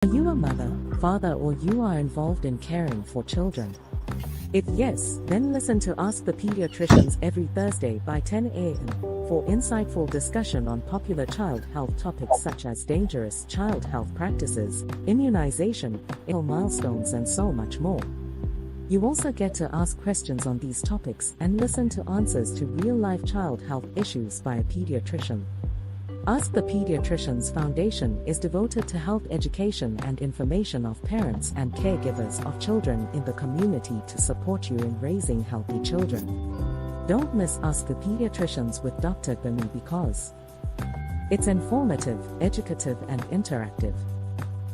Are you a mother, father, or you are involved in caring for children? If yes, then listen to Ask the Pediatricians every Thursday by 10 a.m. for insightful discussion on popular child health topics such as dangerous child health practices, immunization, ill milestones, and so much more. You also get to ask questions on these topics and listen to answers to real-life child health issues by a pediatrician. Ask the Pediatricians Foundation is devoted to health education and information of parents and caregivers of children in the community to support you in raising healthy children. Don't miss Ask the Pediatricians with Dr. Gbemi because it's informative, educative, and interactive.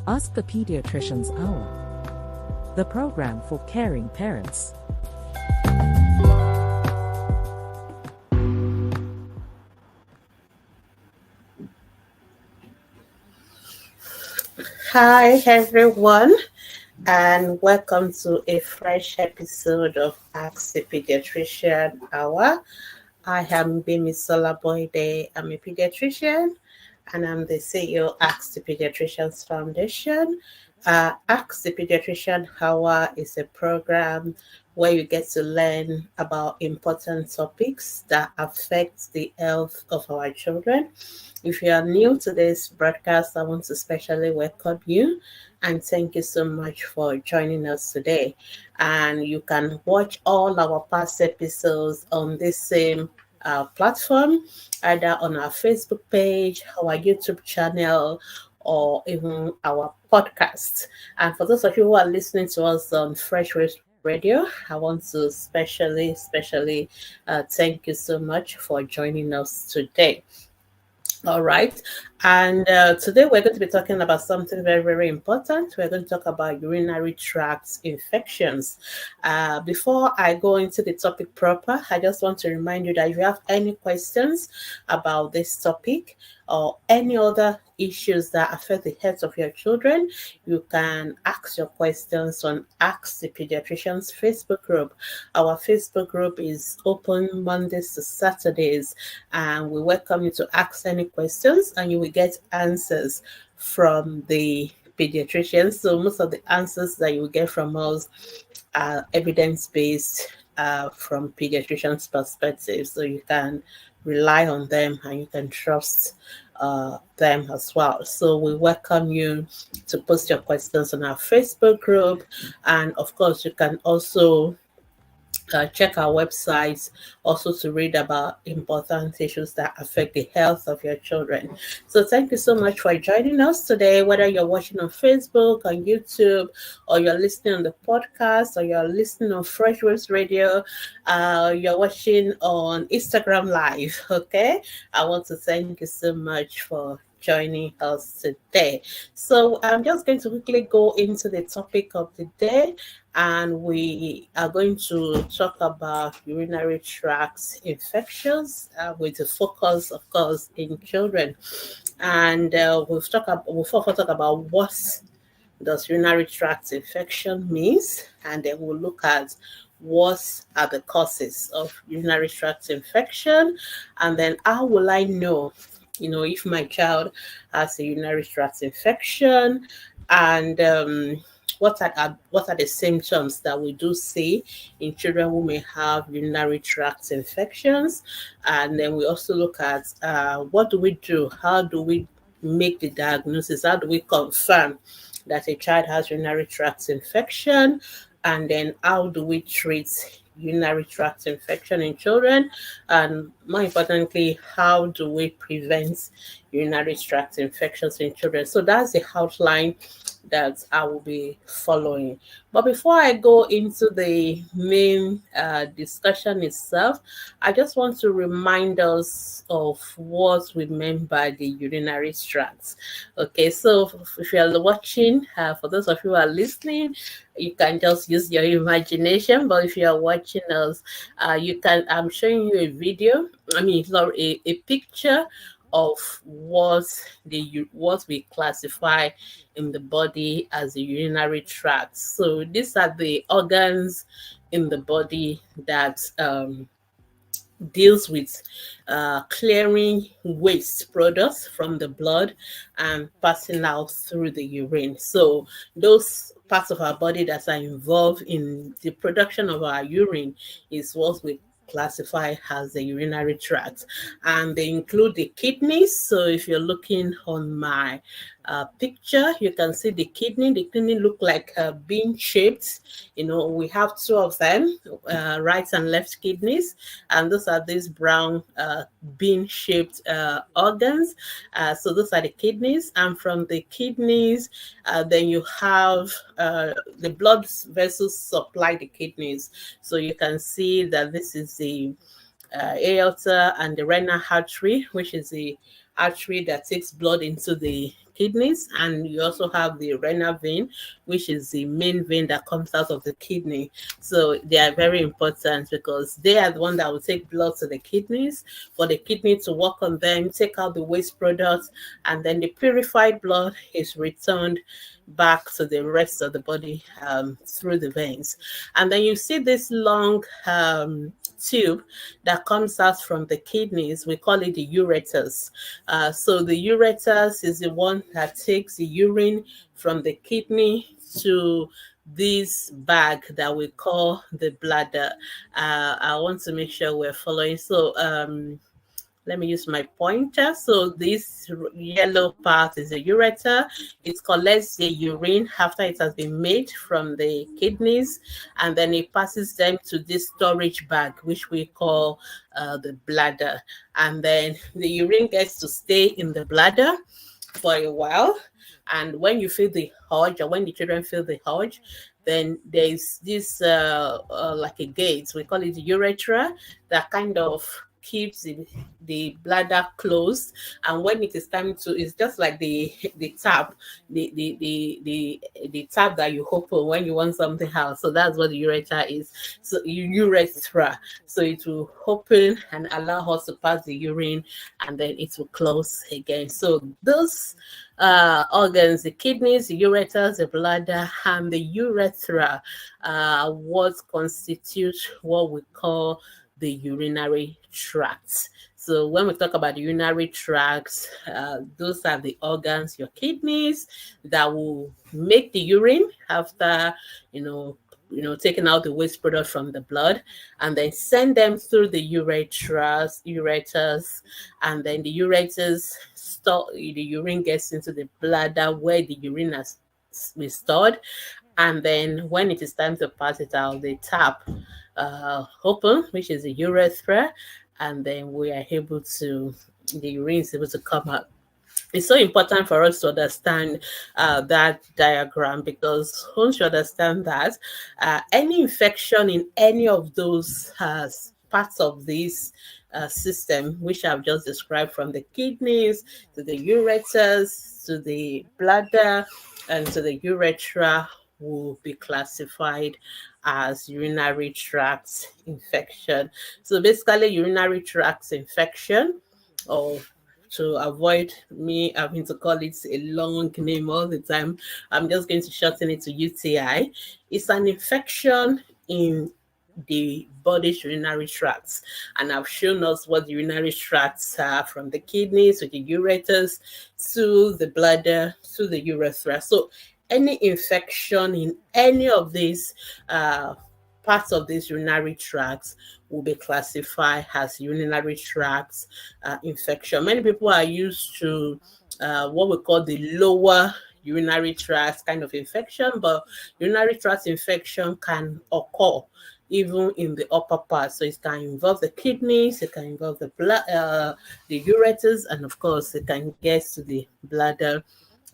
Ask the Pediatricians Hour, the program for caring parents. Hi everyone, and welcome to a fresh episode of Ask the Pediatrician Hour. I am Gbemisola Boyede. I'm a pediatrician, and I'm the CEO of Ask the Pediatricians Foundation. Ask the Pediatrician Hour is a program where you get to learn about important topics that affect the health of our children. If you are new to this broadcast, I want to especially welcome you and thank you so much for joining us today. And you can watch all our past episodes on this same platform, either on our Facebook page, our YouTube channel, or even our podcast. And for those of you who are listening to us on Fresh Waves Radio, I want to especially thank you so much for joining us today. All right. And today we're going to be talking about something very, very important. We're going to talk about urinary tract infections. Before I go into the topic proper, I just want to remind you that if you have any questions about this topic or any other issues that affect the health of your children, you can ask your questions on Ask the Pediatricians Facebook group. Our Facebook group is open Mondays to Saturdays, and we welcome you to ask any questions and you will get answers from the pediatricians. So most of the answers that you will get from us are evidence-based from pediatricians' perspective. So you can rely on them and you can trust them as well. So we welcome you to post your questions on our Facebook group. And of course, you can also check our website also to read about important issues that affect the health of your children. So thank you so much for joining us today, whether you're watching on Facebook, on YouTube, or you're listening on the podcast, or you're listening on Fresh Waves Radio, you're watching on Instagram Live, okay? I want to thank you so much for joining us today. So I'm just going to quickly go into the topic of the day, and we are going to talk about urinary tract infections with the focus, of course, in children. And we'll first talk about what does urinary tract infection means, and then we'll look at what are the causes of urinary tract infection, and then how will I know if my child has a urinary tract infection, and what are the symptoms that we do see in children who may have urinary tract infections. And then we also look at what do we do, how do we make the diagnosis, how do we confirm that a child has urinary tract infection, and then how do we treat urinary tract infection in children, and more importantly, how do we prevent urinary tract infections in children. So that's the outline that I will be following. But before I go into the main discussion itself, I just want to remind us of what we meant by the urinary tract. Okay, so if you are watching, for those of you who are listening, you can just use your imagination. But if you are watching us, I'm showing you a video. A picture of what we classify in the body as the urinary tract. So these are the organs in the body that deals with clearing waste products from the blood and passing out through the urine. So those parts of our body that are involved in the production of our urine is what we classify as the urinary tract, and they include the kidneys. So if you're looking on my picture, you can see the kidney. The kidney look like bean shaped. We have two of them, right and left kidneys, and those are these brown bean shaped organs. So those are the kidneys, and from the kidneys, then you have the blood vessels supply the kidneys. So you can see that this is the aorta and the renal artery, which is the artery that takes blood into the kidneys, and you also have the renal vein, which is the main vein that comes out of the kidney. So they are very important because they are the one that will take blood to the kidneys, for the kidney to work on them, take out the waste products, and then the purified blood is returned back to the rest of the body through the veins. And then you see this long tube that comes out from the kidneys. We call it the ureters. So the ureters is the one that takes the urine from the kidney to this bag that we call the bladder. I want to make sure we're following. So let me use my pointer. So this yellow part is the ureter. It collects the urine after it has been made from the kidneys, and then it passes them to this storage bag, which we call the bladder. And then the urine gets to stay in the bladder for a while. And when you feel the urge, or when the children feel the urge, then there's this like a gate, we call it the urethra, that kind of keeps the bladder closed. And when it is time to, it's just like the tap, the tap that you open when you want something out. So that's what the urethra is. So urethra, so it will open and allow us to pass the urine, and then it will close again. So those organs, the kidneys, the ureters, the bladder, and the urethra, what constitutes what we call the urinary tract. So when we talk about the urinary tracts, those are the organs, your kidneys, that will make the urine after, taking out the waste product from the blood, and then send them through the ureters, and then the ureters store the urine, gets into the bladder where the urine has been stored, and then when it is time to pass it out, they tap open, which is the urethra, and then we are able to, the urine is able to come out. It's so important for us to understand that diagram, because once you understand that, any infection in any of those parts of this system, which I've just described, from the kidneys to the ureters to the bladder and to the urethra, will be classified as urinary tract infection. So basically, urinary tract infection, or to avoid me having to call it a long name all the time, I'm just going to shorten it to UTI. It's an infection in the body's urinary tracts, and I've shown us what the urinary tracts are, from the kidneys to the ureters to the bladder to the urethra. So any infection in any of these parts of these urinary tracts will be classified as urinary tract infection. Many people are used to what we call the lower urinary tract kind of infection, but urinary tract infection can occur even in the upper part. So it can involve the kidneys, it can involve the the ureters, and of course it can get to the bladder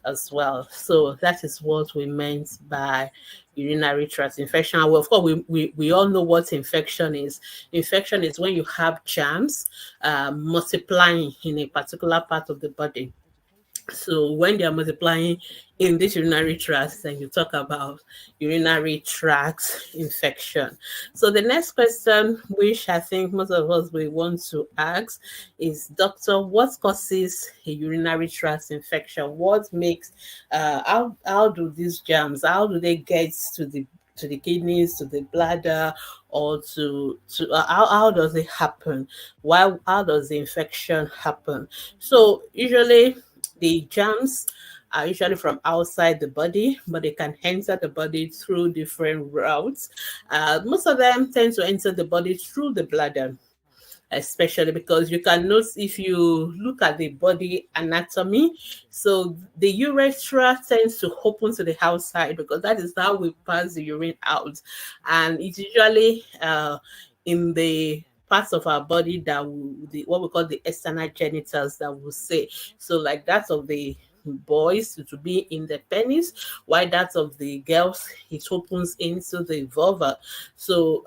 as well. So that is what we meant by urinary tract infection. Well, of course, we all know what infection is. Infection is when you have germs multiplying in a particular part of the body. So when they are multiplying in this urinary tract, then you talk about urinary tract infection. So the next question, which I think most of us will want to ask, is, Doctor, what causes a urinary tract infection? What makes how do these germs, how do they get to the to the kidneys, to the bladder, or how does it happen? Why how does the infection happen? So usually the germs are usually from outside the body, but they can enter the body through different routes. Most of them tend to enter the body through the bladder, especially because you can notice if you look at the body anatomy. So the urethra tends to open to the outside because that is how we pass the urine out, and it's usually in the parts of our body that what we call the external genitals that we say. So like that of the boys to be in the penis, while that of the girls it opens into the vulva. So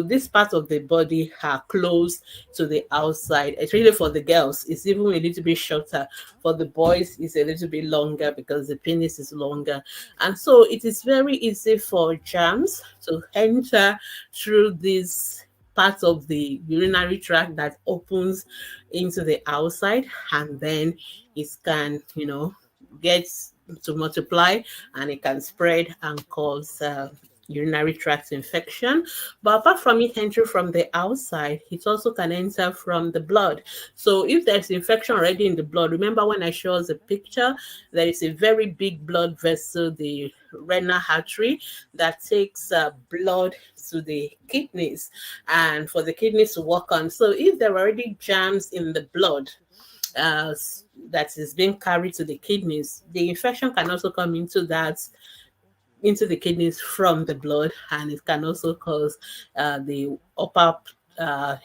this part of the body are closed to the outside. It's really for the girls, it's even a little bit shorter. For the boys, it's a little bit longer because the penis is longer. And so it is very easy for germs to enter through this part of the urinary tract that opens into the outside, and then it can, get to multiply, and it can spread and cause urinary tract infection. But apart from it entering from the outside, it also can enter from the blood. So if there's infection already in the blood, remember when I showed us a picture, there is a very big blood vessel, the renal artery, that takes blood to the kidneys and for the kidneys to work on. So if there are already germs in the blood, uh, that is being carried to the kidneys, the infection can also come into the kidneys from the blood, and it can also cause the upper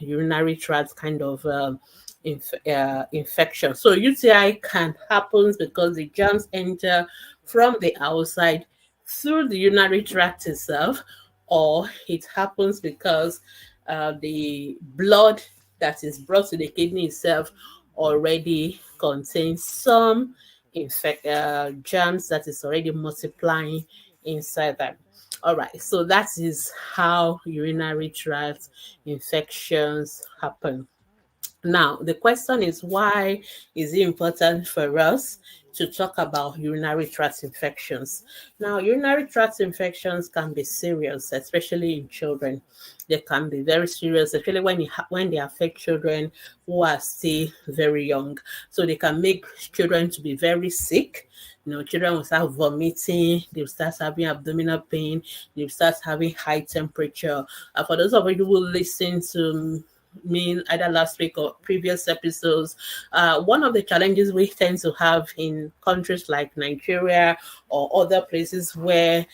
urinary tract kind of infection. So UTI can happen because the germs enter from the outside through the urinary tract itself, or it happens because the blood that is brought to the kidney itself already contains some germs that is already multiplying inside them. All right, so that is how urinary tract infections happen. Now, the question is, why is it important for us to talk about urinary tract infections? Now, urinary tract infections can be serious, especially in children. They can be very serious, especially when they affect children who are still very young. So they can make children to be very sick. Children will start vomiting, they'll start having abdominal pain, they'll start having high temperature. For those of you who listen to me either last week or previous episodes, one of the challenges we tend to have in countries like Nigeria or other places where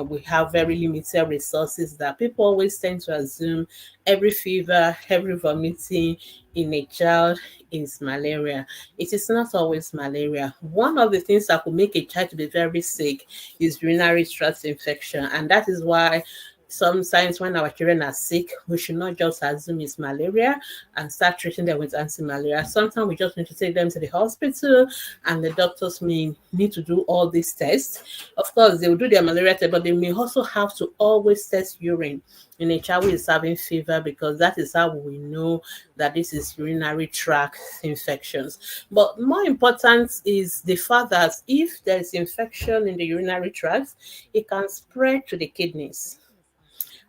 we have very limited resources, that people always tend to assume every fever, every vomiting in a child is malaria. It is not always malaria. One of the things that could make a child to be very sick is urinary tract infection, and that is why sometimes when our children are sick, we should not just assume it's malaria and start treating them with anti-malaria. Sometimes we just need to take them to the hospital, and the doctors may need to do all these tests. Of course, they will do their malaria test, but they may also have to always test urine in a child who is having fever, because that is how we know that this is urinary tract infections. But more important is the fact that if there is infection in the urinary tract, it can spread to the kidneys.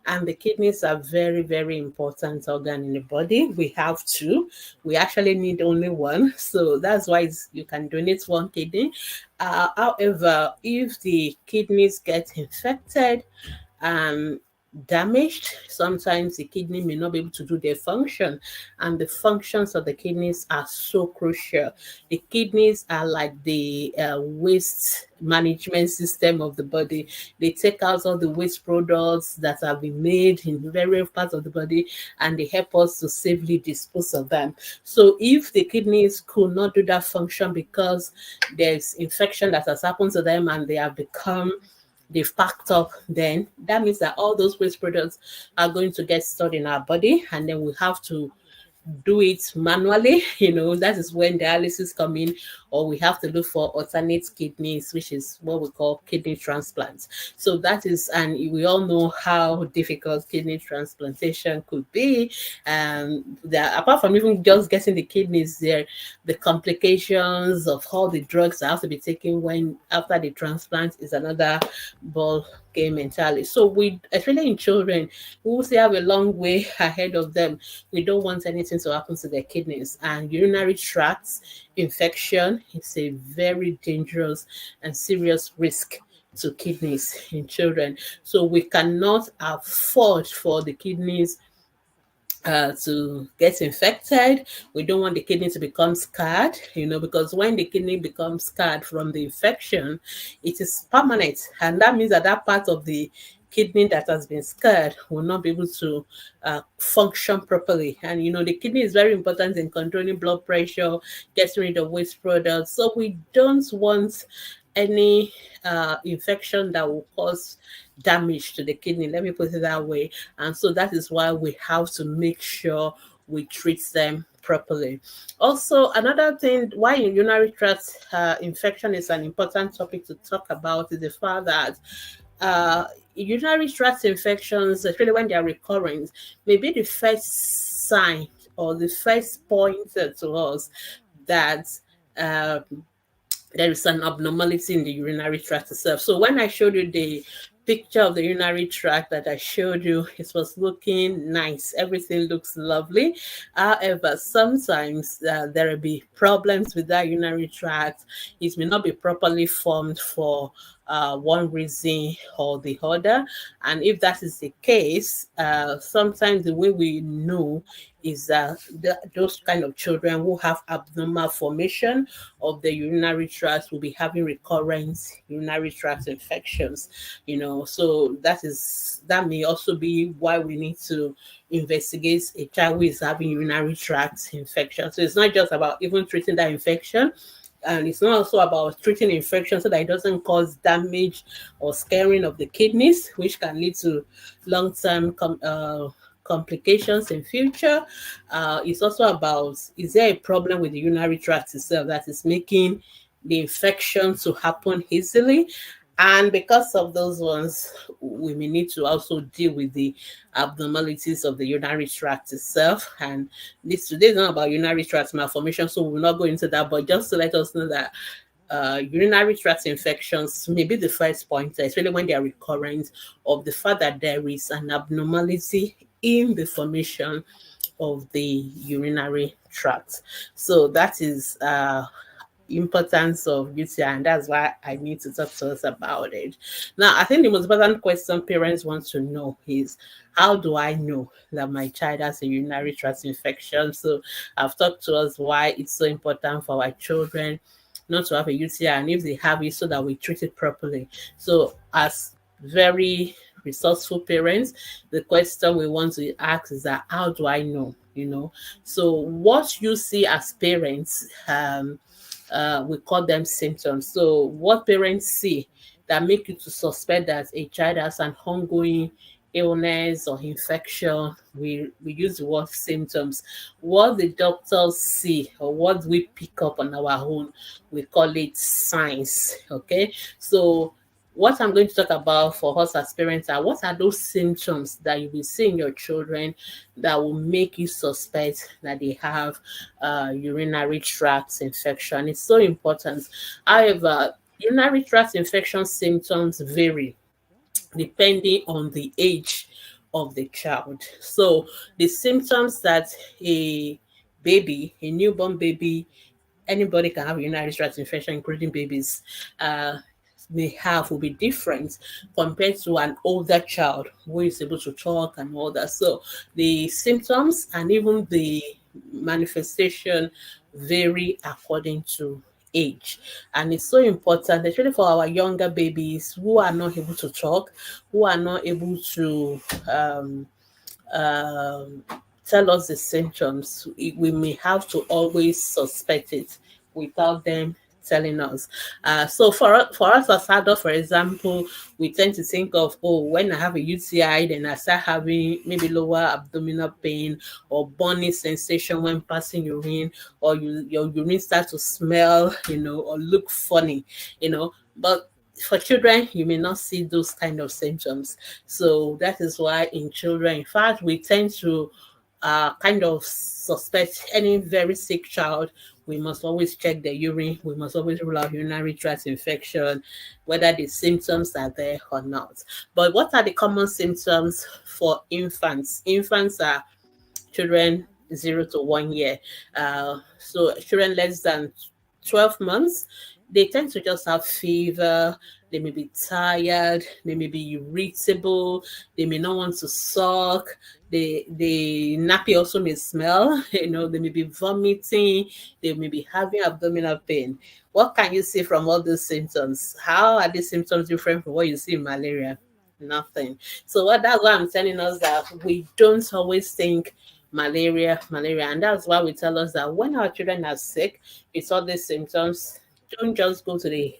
And the kidneys are very, very important organ in the body. We have two. We actually need only one. So that's why you can donate one kidney. However, if the kidneys get infected, um, damaged, sometimes the kidney may not be able to do their function, and the functions of the kidneys are so crucial. The kidneys are like the waste management system of the body. They take out all the waste products that have been made in various parts of the body, and they help us to safely dispose of them. So if the kidneys could not do that function because there's infection that has happened to them and they've packed up, then that means that all those waste products are going to get stored in our body, and then we have to do it manually. That is when dialysis come in, or we have to look for alternate kidneys, which is what we call kidney transplants. So that is, and we all know how difficult kidney transplantation could be. Apart from even just getting the kidneys there, the complications of all the drugs that have to be taken when after the transplant is another ball game entirely. So we, especially in children who still have a long way ahead of them, we don't want anything to happen to their kidneys. And urinary tract infection is a very dangerous and serious risk to kidneys in children. So we cannot afford for the kidneys to get infected. We don't want the kidney to become scarred, because when the kidney becomes scarred from the infection, it is permanent. And that means that that part of the kidney that has been scarred will not be able to function properly. And, the kidney is very important in controlling blood pressure, getting rid of waste products. So we don't want any infection that will cause damage to the kidney. Let me put it that way. And so that is why we have to make sure we treat them properly. Also, another thing why urinary tract infection is an important topic to talk about is the fact that urinary tract infections, especially when they are recurrent, may be the first sign or the first pointer to us that there is an abnormality in the urinary tract itself. So when I showed you the picture of the urinary tract that I showed you, it was looking nice. Everything looks lovely. However, sometimes there will be problems with that urinary tract. It may not be properly formed for one reason or the other. And if that is the case, sometimes the way we know is that those kind of children who have abnormal formation of the urinary tract will be having recurrent urinary tract infections. So that may also be why we need to investigate a child who is having urinary tract infection. So it's not just about even treating that infection, and it's not also about treating infection so that it doesn't cause damage or scarring of the kidneys, which can lead to long-term complications in future. It's also about, is there a problem with the urinary tract itself that is making the infection to happen easily? And because of those ones, we may need to also deal with the abnormalities of the urinary tract itself. And this today is not about urinary tract malformation, so we'll not go into that. But just to let us know that urinary tract infections may be the first pointer, especially when they are recurrent, of the fact that there is an abnormality in the formation of the urinary tract. So that is importance of UTI, and that's why I need to talk to us about it. Now, I think the most important question parents want to know is, how do I know that my child has a urinary tract infection? So I've talked to us why it's so important for our children not to have a UTI, and if they have it, so that we treat it properly. So as very resourceful parents, the question we want to ask is that, how do I know? So what you see as parents, we call them symptoms. So what parents see that make you to suspect that a child has an ongoing illness or infection, we use the word symptoms. What the doctors see or what we pick up on our own, we call it signs. Okay, so what I'm going to talk about for us as parents are, what are those symptoms that you will see in your children that will make you suspect that they have urinary tract infection. It's so important. However, urinary tract infection symptoms vary depending on the age of the child. So the symptoms that a newborn baby, anybody can have urinary tract infection, including babies, may have will be different compared to an older child who is able to talk and all that. So the symptoms and even the manifestation vary according to age. And it's so important, especially for our younger babies who are not able to talk, who are not able to um, um, tell us the symptoms. We may have to always suspect it without them telling us. So for us as adults, for example, we tend to think of, oh, when I have a UTI, then I start having maybe lower abdominal pain or burning sensation when passing urine, or your urine starts to smell, or look funny, But for children, you may not see those kind of symptoms. So that is why in children, in fact, we tend to kind of suspect any very sick child. We must always check the urine. We must always rule out urinary tract infection, whether the symptoms are there or not. But what are the common symptoms for infants? Infants are children 0 to 1 year. So children less than 12 months, they tend to just have fever. They may be tired. They may be irritable. They may not want to suck. The nappy also may smell. They may be vomiting. They may be having abdominal pain. What can you see from all those symptoms? How are these symptoms different from what you see in malaria? Nothing. So that's why I'm telling us that we don't always think malaria, and that's why we tell us that when our children are sick with all these symptoms, don't just go to the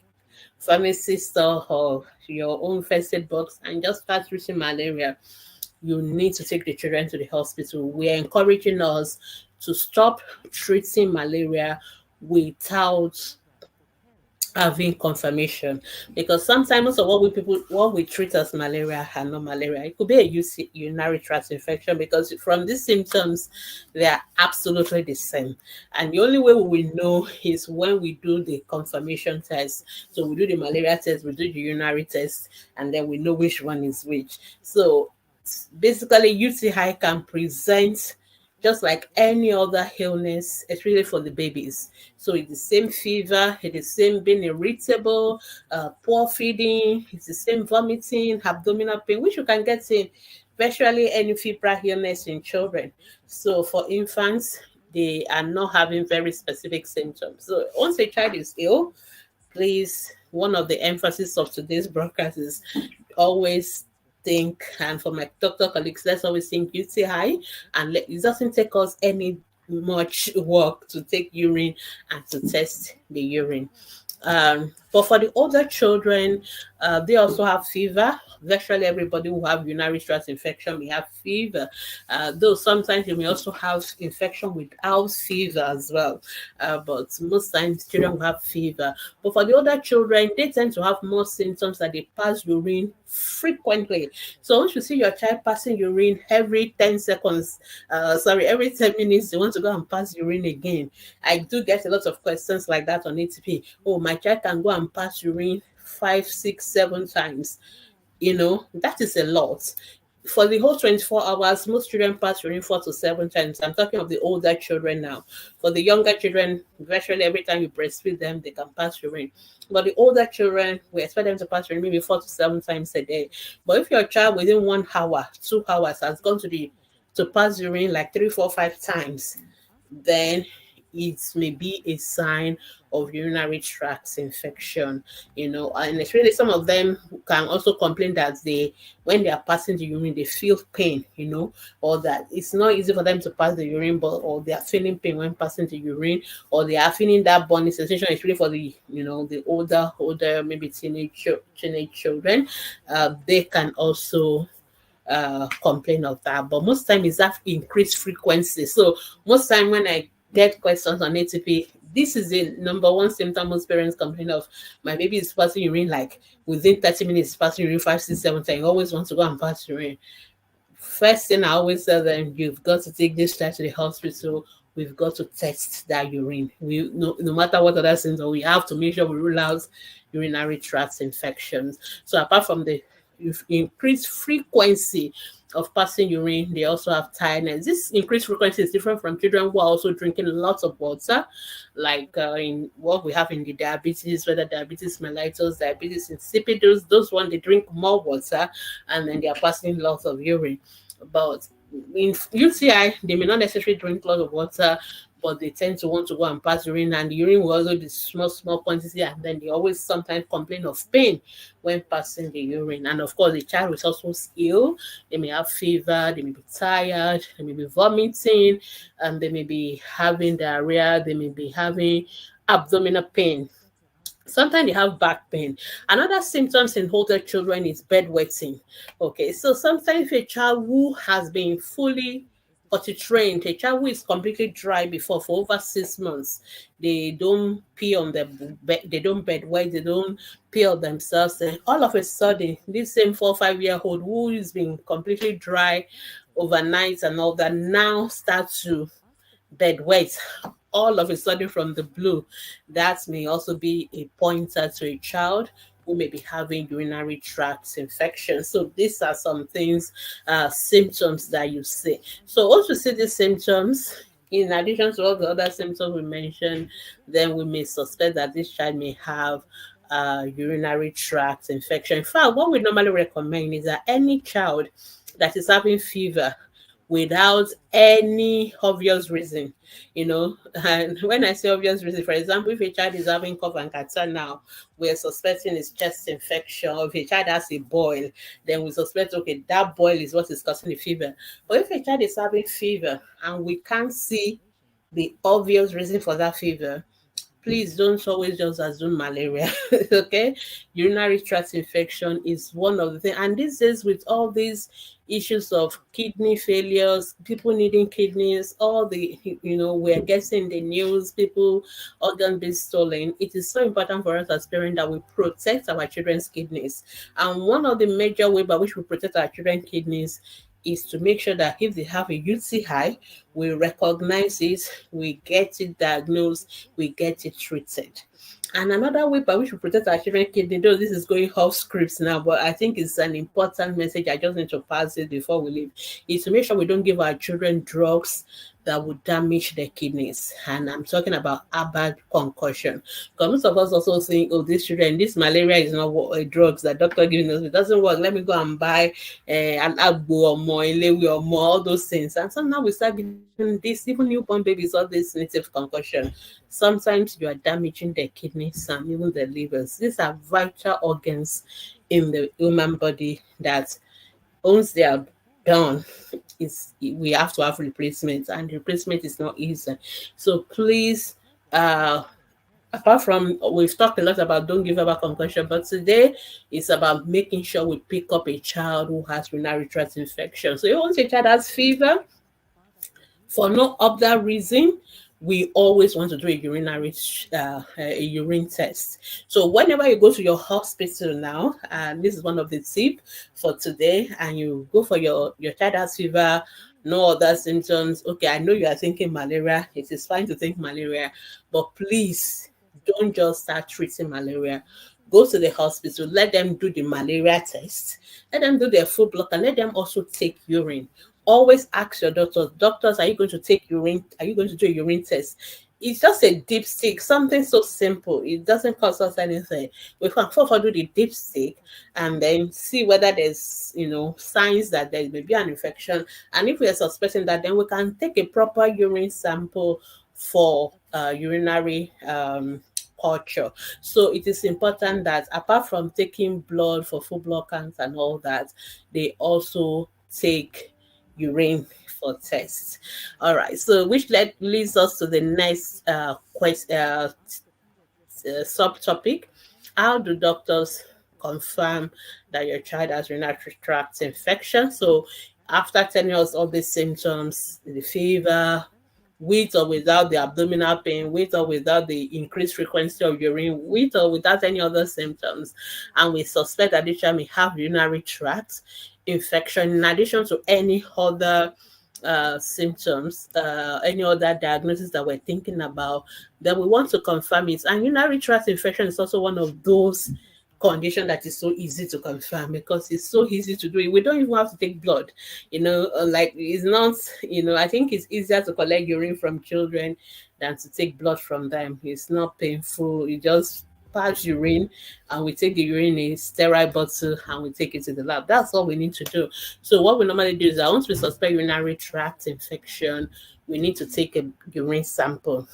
pharmacy store or your own first aid box and just start treating malaria. You need to take the children to the hospital. We are encouraging us to stop treating malaria without having confirmation, because sometimes of what we treat as malaria are not malaria. It could be a urinary tract infection, because from these symptoms they are absolutely the same, and the only way we will know is when we do the confirmation test. So we do the malaria test, we do the urinary test, and then we know which one is which. So basically UTI can present just like any other illness, especially for the babies. So it's the same fever, it's the same being irritable, poor feeding, it's the same vomiting, abdominal pain, which you can get in virtually any febrile illness in children. So for infants, they are not having very specific symptoms. So once a child is ill, please, one of the emphasis of today's broadcast is always think, and for my doctor colleagues, let's always think UTI, and it doesn't take us any much work to take urine and to test the urine. But for the older children, they also have fever. Virtually everybody who have urinary tract infection may have fever. Though sometimes you may also have infection without fever as well. But most times children will have fever. But for the older children, they tend to have more symptoms that they pass urine frequently. So once you see your child passing urine every 10 seconds, every 10 minutes, they want to go and pass urine again. I do get a lot of questions like that on ATP. Oh, my child can go and pass urine 5, 6, 7 times. That is a lot. For the whole 24 hours, most children pass urine 4 to 7 times. I'm talking of the older children now. For the younger children, virtually every time you breastfeed them, they can pass urine. But the older children, we expect them to pass urine maybe 4 to 7 times a day. But if your child within 1 hour, 2 hours has gone to pass urine like 3, 4, 5 times, then it may be a sign of urinary tract infection, and it's really, some of them can also complain that when they are passing the urine, they feel pain, or that it's not easy for them to pass the urine, or they are feeling pain when passing the urine, or they are feeling that burning sensation. It's really for the, the older, maybe teenage children. They can also complain of that, but most time is that increased frequency. So most time when I get questions on ATP, this is the number one symptom most parents complain of. My baby is passing urine like within 30 minutes, passing urine 5, 6, 7 times. Always want to go and pass urine. First thing I always tell them, you've got to take this child to the hospital. We've got to test that urine. No matter what other symptoms, we have to make sure we rule out urinary tract infections. So apart from the increased frequency of passing urine, they also have tiredness. This increased frequency is different from children who are also drinking lots of water, like in what we have in the diabetes, whether diabetes mellitus, diabetes insipidus. Those ones, they drink more water and then they are passing lots of urine. But in UTI, they may not necessarily drink a lot of water, but they tend to want to go and pass urine, and the urine will also be small quantity, and then they always sometimes complain of pain when passing the urine. And of course, the child is also ill. They may have fever, they may be tired, they may be vomiting, and they may be having diarrhea, they may be having abdominal pain. Sometimes they have back pain. Another symptoms in older children is bedwetting. Okay, so sometimes a child who has been fully potty trained, a child who is completely dry before for over 6 months, they don't pee on the bed, they don't bedwet, they don't pee on themselves. And all of a sudden, this same 4 or 5 year old who is being completely dry overnight and all that now start to bedwet all of a sudden from the blue. That may also be a pointer to a child who may be having urinary tract infection. So these are some things, symptoms that you see. So once you see these symptoms, in addition to all the other symptoms we mentioned, then we may suspect that this child may have urinary tract infection. In fact, what we normally recommend is that any child that is having fever without any obvious reason, and when I say obvious reason, for example, if a child is having cough and catarrh now, we're suspecting it's chest infection. Or if a child has a boil, then we suspect, okay, that boil is what is causing the fever. But if a child is having fever and we can't see the obvious reason for that fever, please don't always just assume malaria. Okay, urinary tract infection is one of the things, and this is with all these issues of kidney failures, people needing kidneys, all the, we're getting the news, people organ being stolen. It is so important for us as parents that we protect our children's kidneys, and one of the major way by which we protect our children's kidneys is to make sure that if they have a UTI, we recognize it, we get it diagnosed, we get it treated. And another way by which we protect our children's kidney, though this is going off scripts now, but I think it's an important message. I just need to pass it before we leave, is to make sure we don't give our children drugs that would damage their kidneys. And I'm talking about a bad concussion. Because most of us also think, oh, these children, this malaria is not drugs that doctor giving us. It doesn't work. Let me go and buy an agbo or more, ilewi or more, all those things. And so now we start giving this, even newborn babies, all this native concussion. Sometimes you are damaging their kidneys and even their livers. These are vital organs in the human body that once they are done, we have to have replacement, and replacement is not easy. So please, apart from, we've talked a lot about don't give up concussion, but today it's about making sure we pick up a child who has urinary tract infection. So once a child has fever, for no other reason, we always want to do a urine test. So whenever you go to your hospital now, and this is one of the tips for today, and you go for your child has fever, no other symptoms. Okay, I know you are thinking malaria. It is fine to think malaria, but please don't just start treating malaria. Go to the hospital, let them do the malaria test, let them do their food block, and let them also take urine. Always ask your doctors, are you going to take urine? Are you going to do a urine test? It's just a dipstick, something so simple. It doesn't cost us anything. We can do the dipstick and then see whether there's, signs that there may be an infection. And if we are suspecting that, then we can take a proper urine sample for urinary culture. So it is important that apart from taking blood for full blood counts and all that, they also take urine for tests. All right. So which leads us to the next subtopic. How do doctors confirm that your child has urinary tract infection? So after telling us all the symptoms, the fever, with or without the abdominal pain, with or without the increased frequency of urine, with or without any other symptoms, and we suspect that this child may have urinary tract infection in addition to any other symptoms, any other diagnosis that we're thinking about, then we want to confirm it. And urinary tract infection is also one of those condition that is so easy to confirm because it's so easy to do it. We don't even have to take blood, like it's not, I think it's easier to collect urine from children than to take blood from them. It's not painful. You just pass urine and we take the urine in a sterile bottle and we take it to the lab. That's all we need to do. So what we normally do is that once we suspect urinary tract infection, we need to take a urine sample.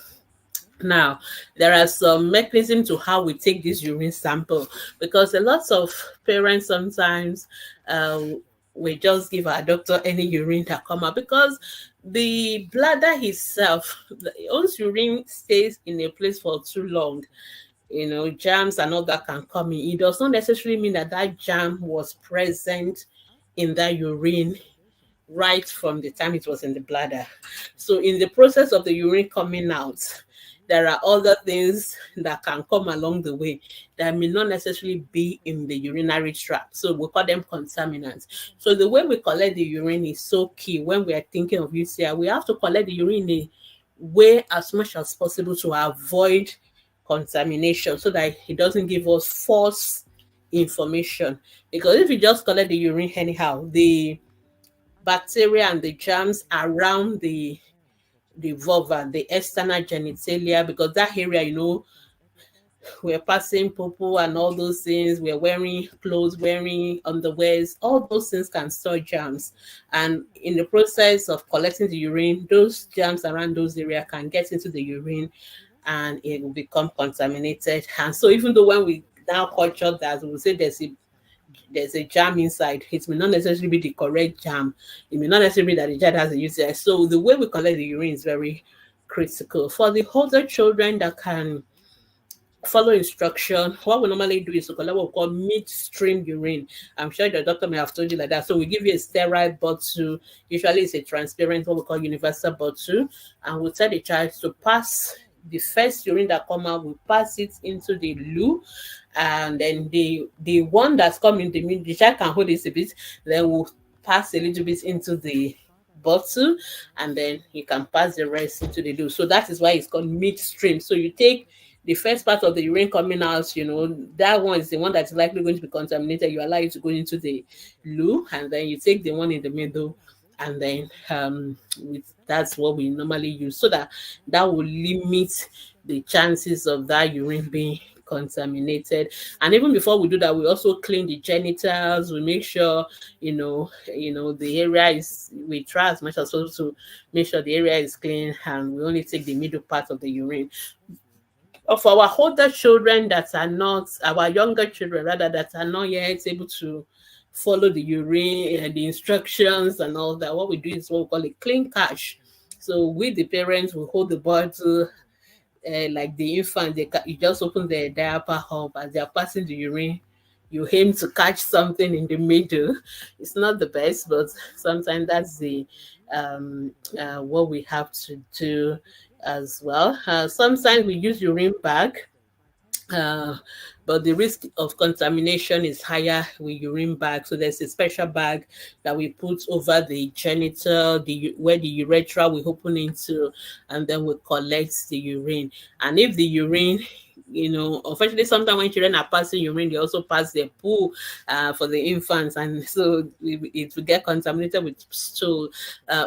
Now, there are some mechanisms to how we take this urine sample because a lot of parents sometimes we just give our doctor any urine that come out because the bladder itself, once urine stays in a place for too long, germs and all that can come in. It does not necessarily mean that that germ was present in that urine right from the time it was in the bladder. So in the process of the urine coming out, there are other things that can come along the way that may not necessarily be in the urinary tract. So we call them contaminants. So the way we collect the urine is so key when we are thinking of UCI. We have to collect the urine in a way as much as possible to avoid contamination so that it doesn't give us false information. Because if you just collect the urine anyhow, the bacteria and the germs around the vulva, the external genitalia, because that area, we're passing popo and all those things, we're wearing clothes, wearing underwears, all those things can store germs. And in the process of collecting the urine, those germs around those areas can get into the urine and it will become contaminated. And so even though when we now culture that, we will say there's a jam inside. It may not necessarily be the correct jam. It may not necessarily be that the child has a UTI. So the way we collect the urine is very critical. For the older children that can follow instruction, what we normally do is to collect what we call midstream urine. I'm sure the doctor may have told you like that. So we give you a sterile bottle. Usually it's a transparent, what we call universal bottle, and we tell the child to pass the first urine that come out, we pass it into the loo, and then the one that's coming, the child can hold it a bit, then we'll pass a little bit into the bottle, and then you can pass the rest into the loo. So that is why it's called midstream. So you take the first part of the urine coming out, that one is the one that's likely going to be contaminated. You allow it to go into the loo, and then you take the one in the middle, and then that's what we normally use, so that will limit the chances of that urine being contaminated. And even before we do that, we also clean the genitals. We make sure the area is, we try as much as possible to make sure the area is clean, and we only take the middle part of the urine. Of our older children that are not, our younger children rather, that are not yet able to follow the urine and the instructions and all that, what we do is what we call a clean catch. So we, the parents, will hold the bottle, like the infant, you just open the diaper up as they're passing the urine. You aim to catch something in the middle. It's not the best, but sometimes that's the what we have to do as well. Sometimes we use urine bag, uh, but the risk of contamination is higher with urine bag. So there's a special bag that we put over the genital, where the urethra we open into, and then we collect the urine. And if the urine, unfortunately, sometimes when children are passing urine, they also pass their poo for the infants, and so it will get contaminated with stool.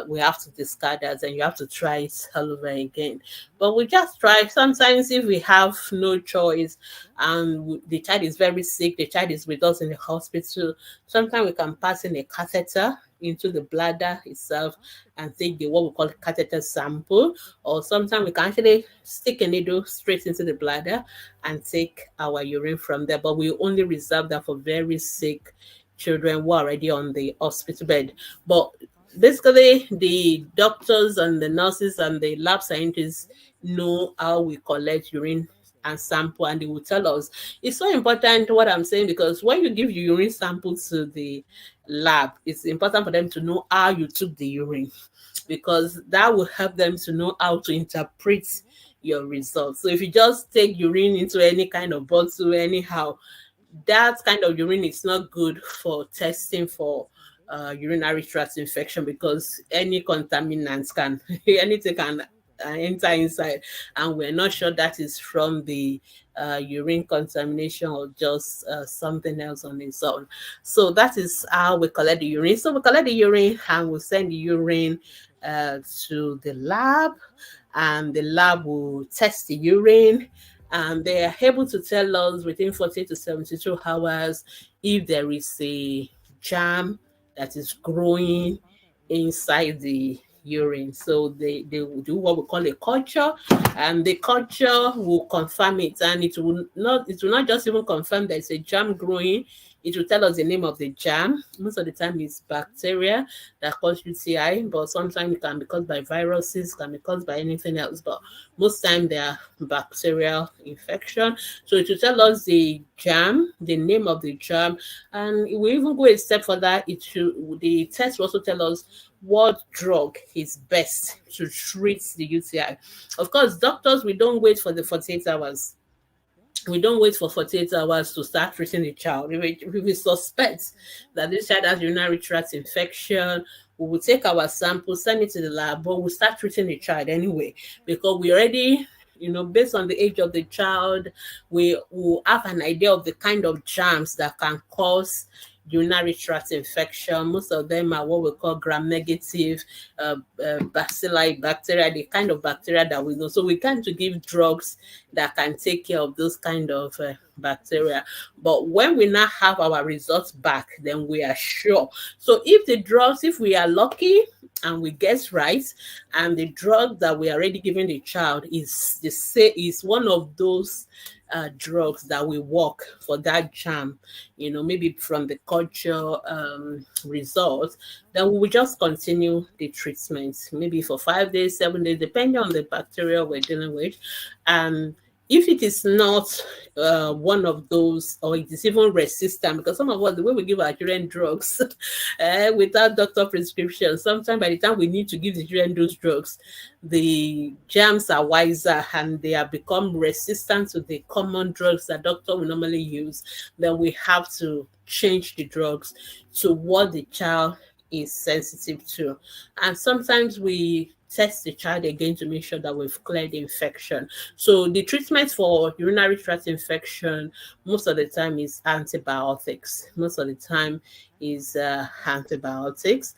We have to discard that, and you have to try it all over again. But we just try. Sometimes if we have no choice and the child is very sick, the child is with us in the hospital, sometimes we can pass in a catheter into the bladder itself and take what we call catheter sample, or sometimes we can actually stick a needle straight into the bladder and take our urine from there. But we only reserve that for very sick children who are already on the hospital bed. But basically, the doctors and the nurses and the lab scientists know how we collect urine and sample, and they will tell us. It's so important what I'm saying, because when you give your urine sample to the lab, it's important for them to know how you took the urine, because that will help them to know how to interpret your results. So if you just take urine into any kind of bottle anyhow, that kind of urine is not good for testing for urinary tract infection, because any contaminants can anything can enter inside, and we're not sure that is from the urine contamination or just something else on its own. So that is how we collect the urine. So we collect the urine and we send the urine to the lab, and the lab will test the urine, and they are able to tell us within 40 to 72 hours if there is a germ that is growing inside the urine. So they will do what we call a culture, and the culture will confirm it, and it will not just even confirm there's a germ growing. it will tell us the name of the germ. Most of the time it's bacteria that cause UTI, but sometimes it can be caused by viruses, can be caused by anything else, but most time they are bacterial infection. So it will tell us the germ, the name of the germ, and it will even go a step further. The test will also tell us what drug is best to treat the UTI. Of course, doctors, we don't wait for the 48 hours. We don't wait for 48 hours to start treating the child. If we suspect that this child has urinary tract infection, we will take our sample, send it to the lab, but we'll start treating the child anyway, because we already, based on the age of the child, we will have an idea of the kind of germs that can cause urinary tract infection. Most of them are what we call gram-negative bacilli bacteria, the kind of bacteria that we know. So we tend to give drugs that can take care of those kind of bacteria. But when we now have our results back, then we are sure. So if we are lucky and we guess right, and the drug that we are already giving the child is one of those drugs that will work for that germ, maybe from the culture results, then we will just continue the treatment, maybe for 5 days, 7 days, depending on the bacteria we're dealing with. If it is not one of those, or it is even resistant, because some of us, the way we give our children drugs without doctor prescription, sometimes by the time we need to give the children those drugs, the germs are wiser and they have become resistant to the common drugs that doctor will normally use. Then we have to change the drugs to what the child is sensitive to. And sometimes we test the child again to make sure that we've cleared the infection. So the treatment for urinary tract infection most of the time is antibiotics. Most of the time is antibiotics.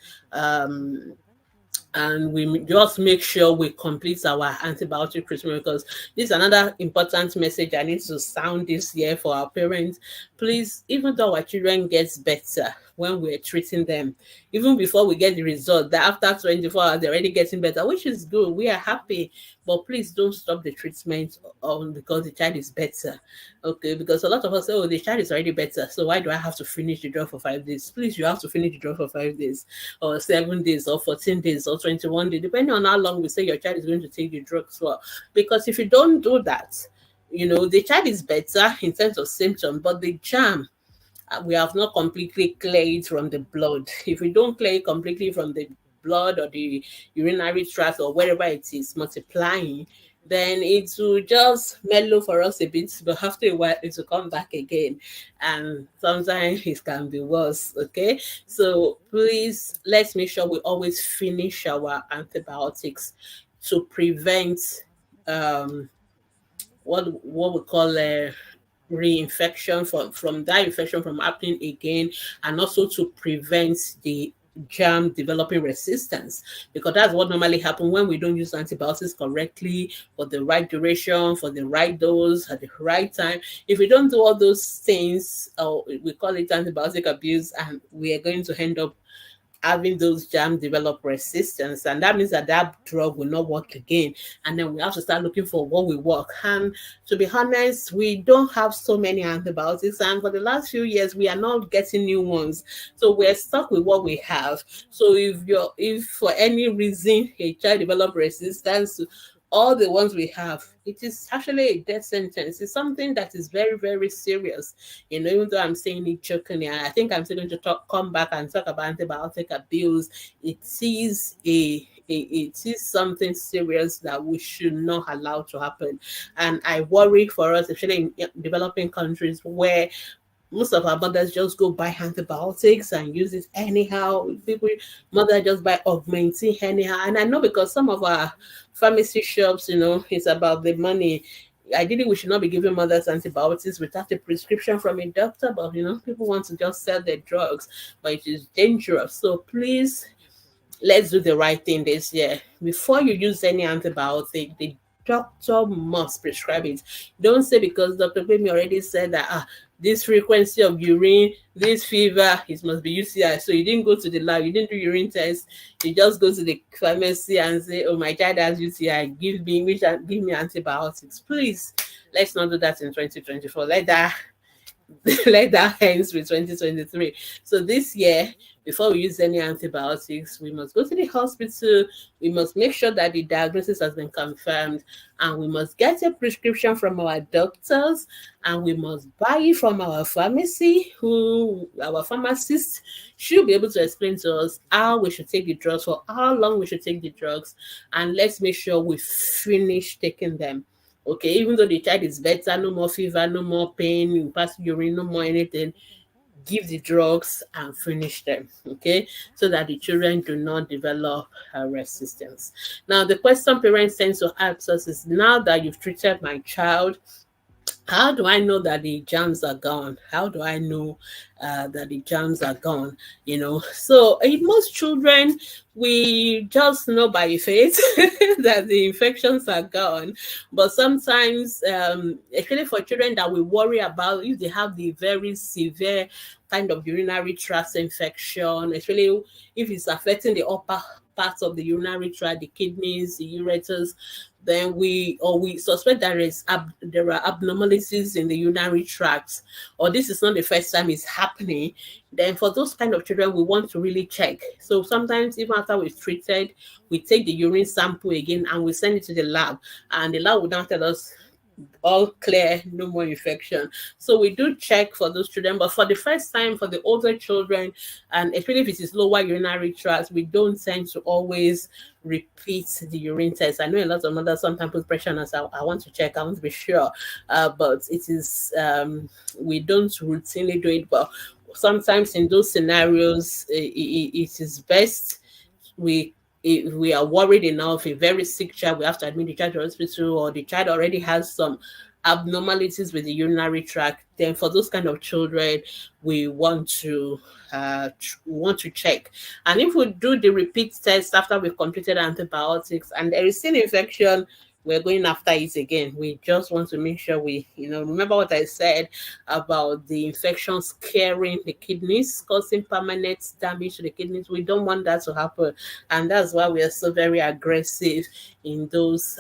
And we just make sure we complete our antibiotic treatment, because this is another important message I need to sound this year for our parents. Please, even though our children gets better when we're treating them, even before we get the result, that after 24 hours they're already getting better, which is good, we are happy, but please don't stop the treatment because the child is better. Okay, because a lot of us say, oh, the child is already better, so why do I have to finish the drug for 5 days? Please, you have to finish the drug for 5 days or 7 days or 14 days or 21 days, depending on how long we say your child is going to take the drugs for. Because if you don't do that, the child is better in terms of symptoms, but the germ, we have not completely cleared from the blood. If we don't clear it completely from the blood or the urinary tract or wherever it is multiplying, then it will just mellow for us a bit, but after a while it will come back again, and sometimes it can be worse. Okay, so please, let's make sure we always finish our antibiotics to prevent what we call reinfection from that infection from happening again, and also to prevent the germ developing resistance, because that's what normally happens when we don't use antibiotics correctly for the right duration, for the right dose at the right time. If we don't do all those things, or we call it antibiotic abuse, and we are going to end up having those germs develop resistance, and that means that drug will not work again, and then we have to start looking for what will work. And to be honest, we don't have so many antibiotics, and for the last few years we are not getting new ones, so we're stuck with what we have. So if for any reason a child develop resistance to all the ones we have, it is actually a death sentence. It's something that is very, very serious. Even though I'm saying it jokingly, I think I'm still going to come back and talk about antibiotic abuse. It is something serious that we should not allow to happen. And I worry for us, especially in developing countries where most of our mothers just go buy antibiotics and use it anyhow. Mother just buy augmentin anyhow. And I know, because some of our pharmacy shops, it's about the money. Ideally, we should not be giving mothers antibiotics without a prescription from a doctor, but people want to just sell their drugs, but it is dangerous. So please, let's do the right thing this year. Before you use any antibiotic, the doctor must prescribe it. Don't say because Dr. Gbemi already said that this frequency of urine, this fever, it must be UCI. So you didn't go to the lab, you didn't do urine test, you just go to the pharmacy and say, oh, my child has UCI, give me antibiotics. Please, let's not do that in 2024. Let that let that ends with 2023. So this year, before we use any antibiotics, we must go to the hospital. We must make sure that the diagnosis has been confirmed, and we must get a prescription from our doctors, and we must buy it from our pharmacy, who our pharmacist should be able to explain to us how we should take the drugs, for how long we should take the drugs, and let's make sure we finish taking them. Okay, even though the child is better, no more fever, no more pain, you pass urine, no more anything, give the drugs and finish them. Okay, so that the children do not develop resistance. Now, the question parents tend to ask us is, now that you've treated my child, how do I know that the germs are gone? How do I know that the germs are gone? So in most children, we just know by faith that the infections are gone. But sometimes, especially for children that we worry about, if they have the very severe kind of urinary tract infection, especially if it's affecting the upper parts of the urinary tract, the kidneys, the ureters, then we suspect there are abnormalities in the urinary tract, or this is not the first time it's happening. Then for those kind of children, we want to really check. So sometimes even after we've treated, we take the urine sample again and we send it to the lab, and the lab will now tell us all clear, no more infection. So we do check for those children, but for the first time, for the older children, and especially if it is lower urinary tract, we don't tend to always repeat the urine test. I know a lot of mothers sometimes put pressure on us. I want to check, I want to be sure, but it is we don't routinely do it. But sometimes in those scenarios, it is best we if we are worried enough, a very sick child, we have to admit the child to the hospital, or the child already has some abnormalities with the urinary tract, then for those kind of children, we want to check. And if we do the repeat test after we've completed antibiotics and there is still infection, we're going after it again. We just want to make sure we, remember what I said about the infection scarring the kidneys, causing permanent damage to the kidneys. We don't want that to happen. And that's why we are so very aggressive in those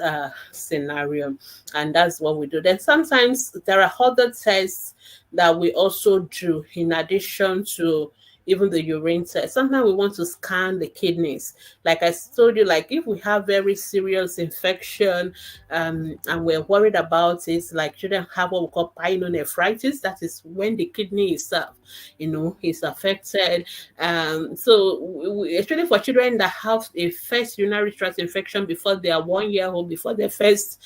scenarios. And that's what we do. Then sometimes there are other tests that we also do in addition to even the urine test. Sometimes we want to scan the kidneys. Like I told you, like if we have very serious infection and we're worried about it, like children have what we call pyelonephritis. That is when the kidney itself, is affected. So especially for children that have a first urinary tract infection before they are 1 year old, before their first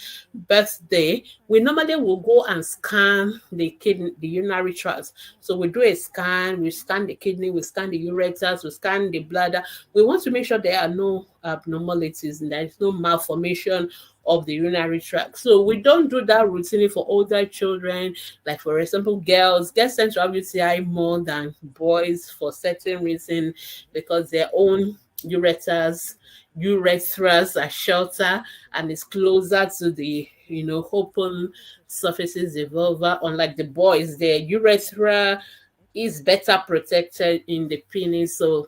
birthday, we normally will go and scan the kidney, the urinary tract. So we do a scan, we scan the kidney, we scan the ureters, we scan the bladder. We want to make sure there are no abnormalities and there is no malformation of the urinary tract. So we don't do that routinely for older children. Like for example, girls tend to have UTI more than boys for certain reason, because their own urethras are shorter and is closer to the open surfaces, the vulva. Unlike the boys, their urethra is better protected in the penis. So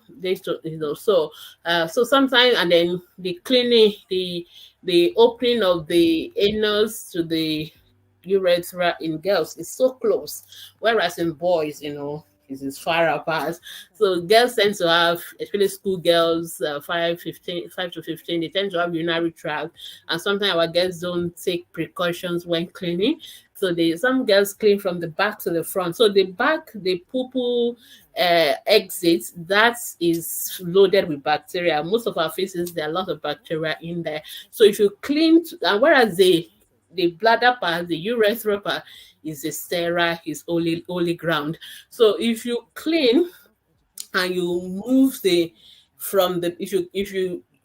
so sometimes, and then the cleaning, the opening of the anus to the urethra in girls is so close, whereas in boys, it is far apart. So girls tend to have, especially school girls, 5 to 15, they tend to have urinary tract, and sometimes our girls don't take precautions when cleaning. So some girls clean from the back to the front. So the back, the poo exit, that is loaded with bacteria. Most of our faces, there are a lot of bacteria in there. So if you clean, and whereas the bladder part, the urethra part, is a sterile, is only ground. So if you clean and you move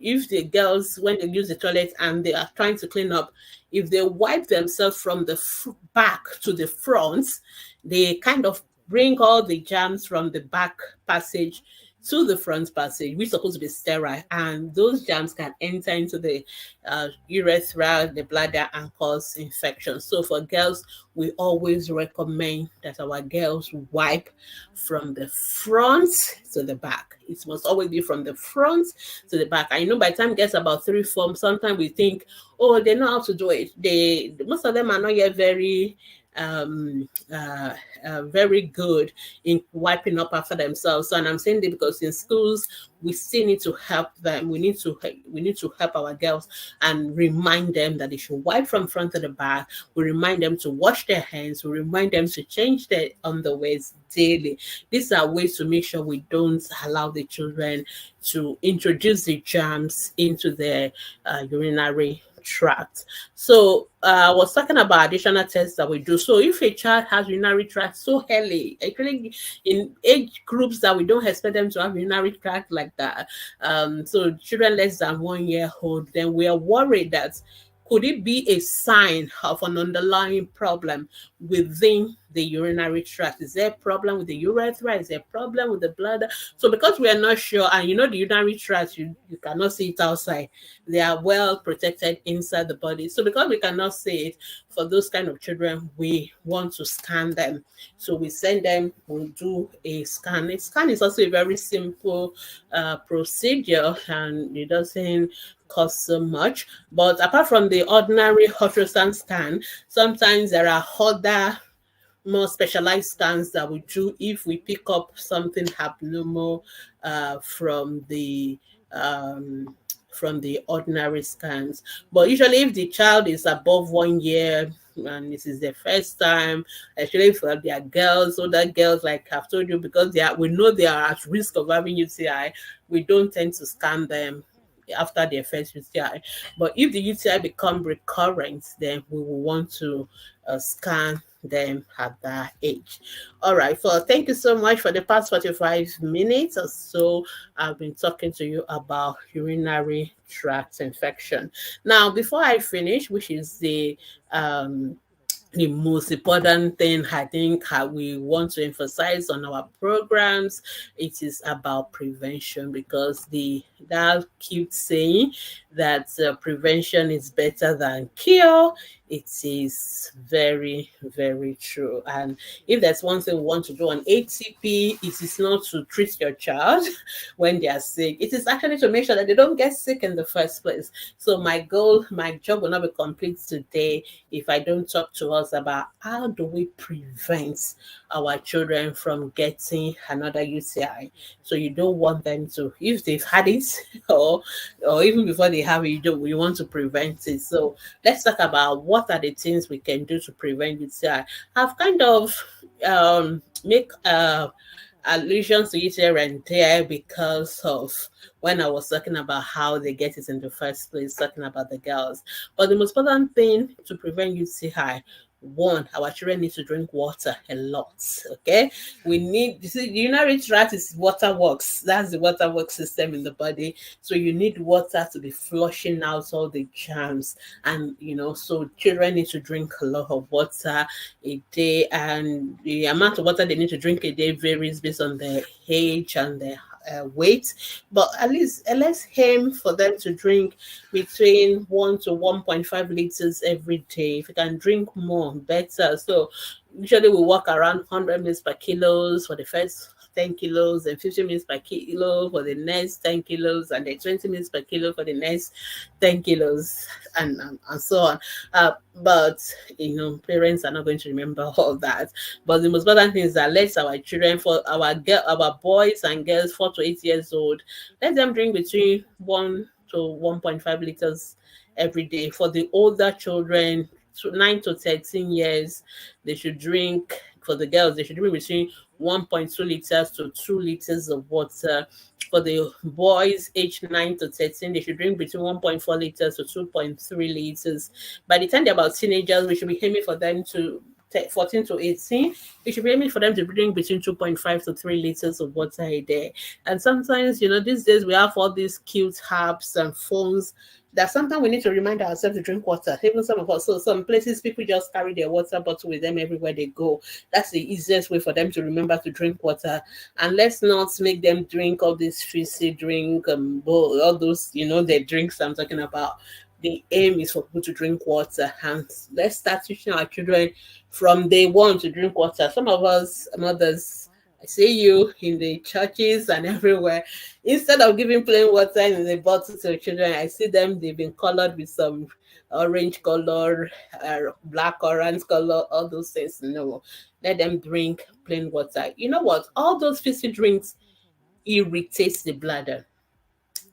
if the girls, when they use the toilet and they are trying to clean up, if they wipe themselves from the back to the front, they kind of bring all the germs from the back passage to the front passage, which is supposed to be sterile, and those germs can enter into the urethra, the bladder, and cause infection. So for girls, we always recommend that our girls wipe from the front to the back. It must always be from the front to the back. I know by the time it gets about 3 forms, sometimes we think, oh, they know how to do it. Most of them are not yet very very good in wiping up after themselves. So, and I'm saying that because in schools we still need to help them. We need to help our girls and remind them that they should wipe from front to the back. We remind them to wash their hands. We remind them to change their underwears daily. These are ways to make sure we don't allow the children to introduce the germs into their urinary tract. So I was talking about additional tests that we do. So if a child has urinary tract so early, actually in age groups that we don't expect them to have urinary tract like that, so children less than 1 year old, then we are worried that could it be a sign of an underlying problem within the urinary tract? Is there a problem with the urethra? Is there a problem with the bladder? So because we are not sure, and the urinary tract, you cannot see it outside. They are well protected inside the body. So because we cannot see it, for those kind of children, we want to scan them. So we send them, we'll do a scan. A scan is also a very simple procedure, and it doesn't cost so much. But apart from the ordinary ultrasound scan, sometimes there are other more specialized scans that we do if we pick up something abnormal um, from the ordinary scans. But usually, if the child is above 1 year and this is their first time, especially for their girls, older girls, like I've told you, because we know they are at risk of having UTI, we don't tend to scan them after their first UTI. But if the UTI become recurrent, then we will want to scan them at that age. All right. So thank you so much for the past 45 minutes or so. I've been talking to you about urinary tract infection. Now, before I finish, which is the most important thing I think we want to emphasize on our programs, it is about prevention, because that keeps saying that prevention is better than cure. It is very, very true. And if there's one thing we want to do on ATP, it is not to treat your child when they are sick. It is actually to make sure that they don't get sick in the first place. So my job will not be complete today if I don't talk to us about how do we prevent our children from getting another UTI. So you don't want them to, if they've had it or even before they have it, you want to prevent it. So let's talk about what are the things we can do to prevent UTI. I've kind of make allusions to it here and there because of when I was talking about how they get it in the first place, talking about the girls. But the most important thing to prevent UTI, one, our children need to drink water a lot. Okay, you see, the urinary tract is water works. That's the water work system in the body. So you need water to be flushing out all the germs, and so children need to drink a lot of water a day, and the amount of water they need to drink a day varies based on their age and their weight, but at least let's aim for them to drink between 1 to 1.5 liters every day. If you can drink more, better. So usually we walk around 100 minutes per kilos for the first 10 kilos, and 50 minutes per kilo for the next 10 kilos, and then 20 minutes per kilo for the next 10 kilos, and so on. But parents are not going to remember all that. But the most important thing is that let our children, for our boys and girls 4 to 8 years old, let them drink between 1 to 1.5 liters every day. For the older children, 9 to 13 years, they should drink. For the girls, they should drink between 1.2 liters to 2 liters of water. For the boys aged 9 to 13, they should drink between 1.4 liters to 2.3 liters. By the time they're about teenagers, we should be aiming for them to 14 to 18, we should be aiming for them to drink between 2.5 to 3 liters of water a day. And sometimes, these days we have all these cute apps and phones that sometimes we need to remind ourselves to drink water. Even some of us, so some places people just carry their water bottle with them everywhere they go. That's the easiest way for them to remember to drink water. And let's not make them drink all this fizzy drink, all those, the drinks I'm talking about. The aim is for people to drink water, and let's start teaching our children from day one to drink water. Some of us mothers, I see you in the churches and everywhere. Instead of giving plain water in the bottle to children, I see them, they've been colored with some orange color, black orange color, all those things. No, let them drink plain water. You know what? All those fizzy drinks irritates the bladder.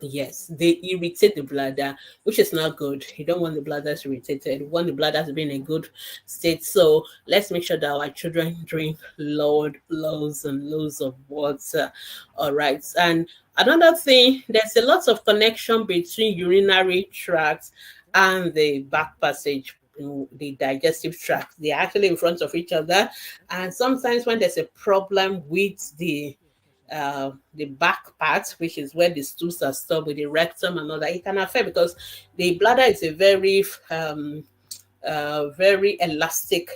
Yes, they irritate the bladder, which is not good. You don't want the bladder irritated. You want the bladder to be in a good state. So let's make sure that our children drink loads and loads of water. All right. And another thing, there's a lot of connection between urinary tract and the back passage, the digestive tract. They're actually in front of each other. And sometimes when there's a problem with the back part, which is where the stools are stored with the rectum and all that, it can affect because the bladder is a very elastic